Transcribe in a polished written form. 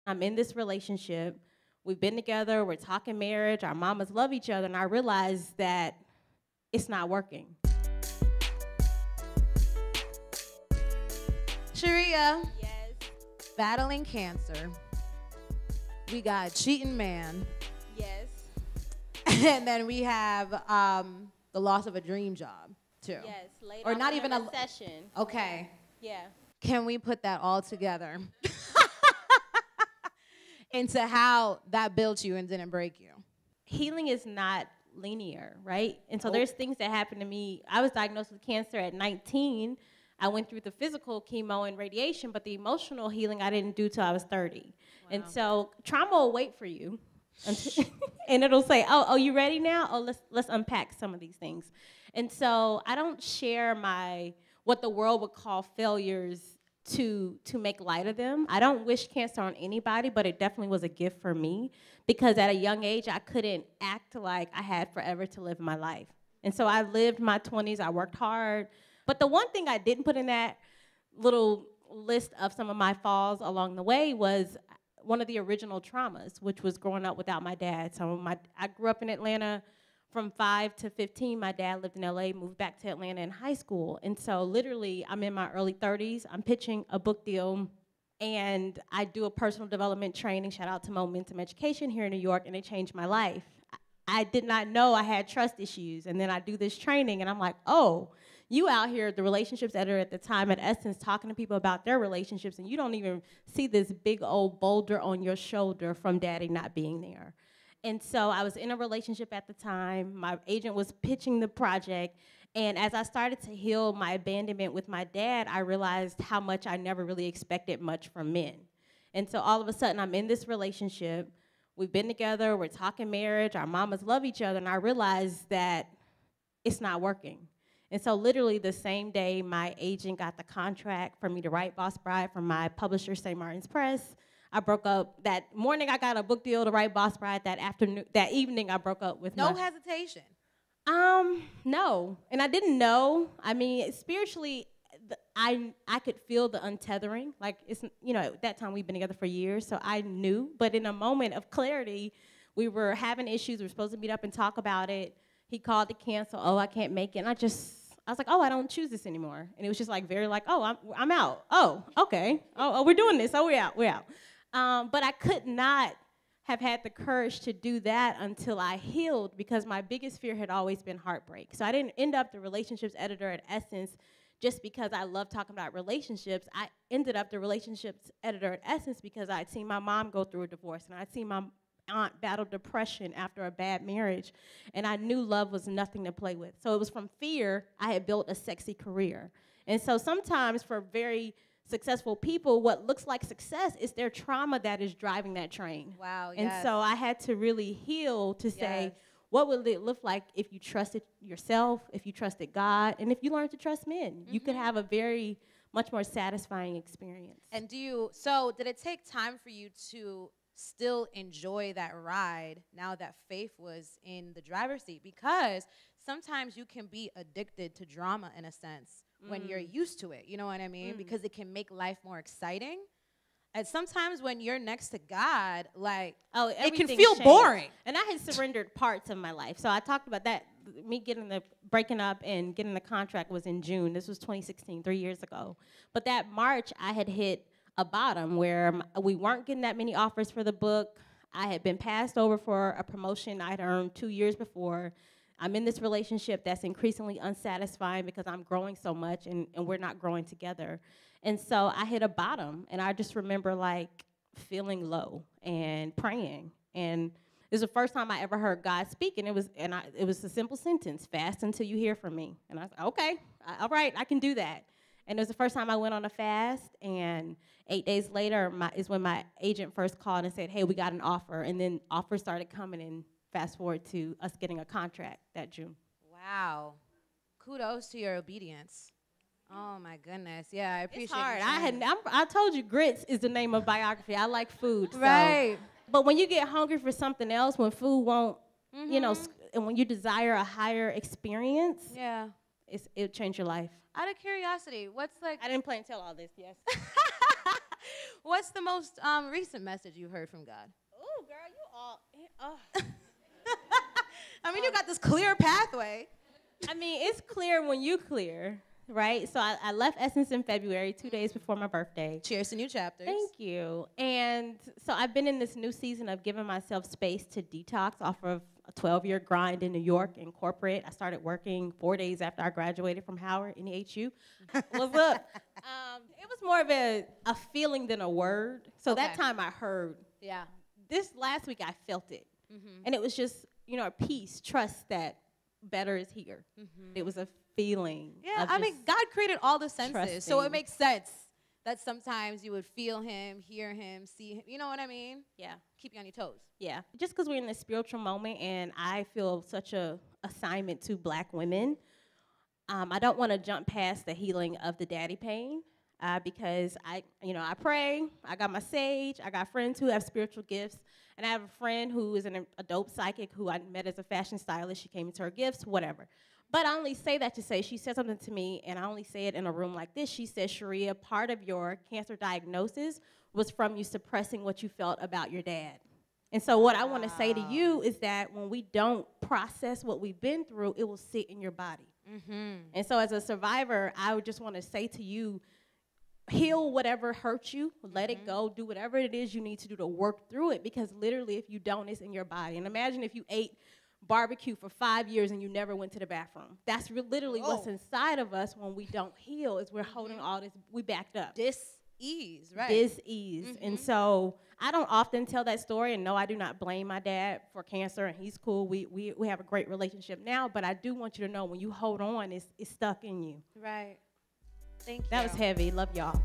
I'm in this relationship. We've been together. We're talking marriage. Our mamas love each other. And I realized that it's not working. Sharia, Yes. battling cancer. We got cheating man. Yes. And then we have the loss of a dream job, too. Yes. Late Or off not in even a a- recession. Okay. Yeah. Can we put that all together into how that built you and didn't break you? Healing is not linear, right? And so Nope. there's things that happened to me. I was diagnosed with cancer at 19. I went through the physical chemo and radiation, but the emotional healing I didn't do till I was 30. And so trauma will wait for you. And it'll say, oh, you ready now? Oh, let's unpack some of these things. And so I don't share what the world would call failures to make light of them. I don't wish cancer on anybody, but it definitely was a gift for me because at a young age, I couldn't act like I had forever to live my life. And so I lived my 20s, I worked hard. But the one thing I didn't put in that little list of some of my falls along the way was one of the original traumas, which was growing up without my dad. So I grew up in Atlanta from 5 to 15. My dad lived in LA, moved back to Atlanta in high school. And so literally, I'm in my early 30s. I'm pitching a book deal, and I do a personal development training. Shout out to Momentum Education here in New York, and it changed my life. I did not know I had trust issues. And then I do this training, and I'm like, oh, you out here, the relationships editor at the time at Essence, talking to people about their relationships, and you don't even see this big old boulder on your shoulder from daddy not being there. And so I was in a relationship at the time. My agent was pitching the project. And as I started to heal my abandonment with my dad, I realized how much I never really expected much from men. And so all of a sudden, I'm in this relationship. We've been together. We're talking marriage. Our mamas love each other. And I realized that it's not working. And so literally the same day, my agent got the contract for me to write Boss Bride from my publisher, St. Martin's Press. I broke up. That morning, I got a book deal to write Boss Bride. That evening, I broke up with No hesitation. No. And I didn't know. I mean, spiritually, I could feel the untethering. Like, at that time, we've been together for years, so I knew. But in a moment of clarity, we were having issues. We were supposed to meet up and talk about it. He called to cancel. Oh, I can't make it. And I was like, oh, I don't choose this anymore. And it was just like very like, oh, I'm out. Oh, okay. Oh, we're doing this. Oh, we're out. But I could not have had the courage to do that until I healed because my biggest fear had always been heartbreak. So I didn't end up the relationships editor at Essence just because I love talking about relationships. I ended up the relationships editor at Essence because I'd seen my mom go through a divorce and I'd seen my aunt battle depression after a bad marriage, and I knew love was nothing to play with. So it was from fear I had built a sexy career. And so sometimes for very successful people, what looks like success is their trauma that is driving that train. Wow, And yes. so I had to really heal to say, Yes. what would it look like if you trusted yourself, if you trusted God, and if you learned to trust men? You could have a very much more satisfying experience. And did it take time for you to still enjoy that ride now that Faith was in the driver's seat? Because sometimes you can be addicted to drama in a sense when you're used to it, you know what I mean? Because it can make life more exciting. And sometimes when you're next to God, like, it can everything feel changed. boring. And I had surrendered parts of my life. So I talked about that. Me breaking up and getting the contract was in June. This was 2016, 3 years ago. But that March, I had hit a bottom where we weren't getting that many offers for the book. I had been passed over for a promotion I'd earned 2 years before. I'm in this relationship that's increasingly unsatisfying because I'm growing so much and we're not growing together. And so I hit a bottom, and I just remember like feeling low and praying. And it was the first time I ever heard God speak, and it was a simple sentence: fast until you hear from me. And I was like, okay, all right, I can do that. And it was the first time I went on a fast, and 8 days later is when my agent first called and said, hey, we got an offer. And then offers started coming, and fast forward to us getting a contract that June. Wow. Kudos to your obedience. Oh, my goodness. Yeah, I appreciate It's hard. it. I told you Grits is the name of biography. I like food. So. Right. But when you get hungry for something else, when food won't, and when you desire a higher experience, Yeah. it'll change your life. Out of curiosity, what's like... I didn't plan to tell all this, yes. What's the most recent message you heard from God? Oh, girl, you all. I mean, you got this clear pathway. I mean, it's clear when you clear, right? So I left Essence in February, 2 days before my birthday. Cheers to new chapters. Thank you. And so I've been in this new season of giving myself space to detox off of a 12-year grind in New York in corporate. I started working 4 days after I graduated from Howard, NEHU. What's up? It was more of a feeling than a word. So that time I heard. Yeah. This last week I felt it. And it was just, a peace, trust that better is here. It was a feeling. Yeah, I mean, God created all the senses, so it trusting. makes sense that sometimes you would feel him, hear him, see him. You know what I mean? Yeah. Keep you on your toes. Yeah. Just because we're in this spiritual moment and I feel such a assignment to Black women, I don't want to jump past the healing of the daddy pain because I pray, I got my sage, I got friends who have spiritual gifts, and I have a friend who is a dope psychic who I met as a fashion stylist. She came into her gifts, whatever. But I only say that to say, she said something to me, and I only say it in a room like this. She said, Sharia, part of your cancer diagnosis was from you suppressing what you felt about your dad. And so what I want to say to you is that when we don't process what we've been through, it will sit in your body. And so as a survivor, I would just want to say to you, heal whatever hurt you, let it go, do whatever it is you need to do to work through it, because literally if you don't, it's in your body. And imagine if you ate barbecue for 5 years and you never went to the bathroom. That's literally what's inside of us when we don't heal, is we're holding all this, we backed up. Dis-ease, right? Dis-ease. And so I don't often tell that story, and no, I do not blame my dad for cancer, and he's cool. We have a great relationship now, but I do want you to know when you hold on, it's stuck in you. Right. Thank you. That was heavy. Love y'all.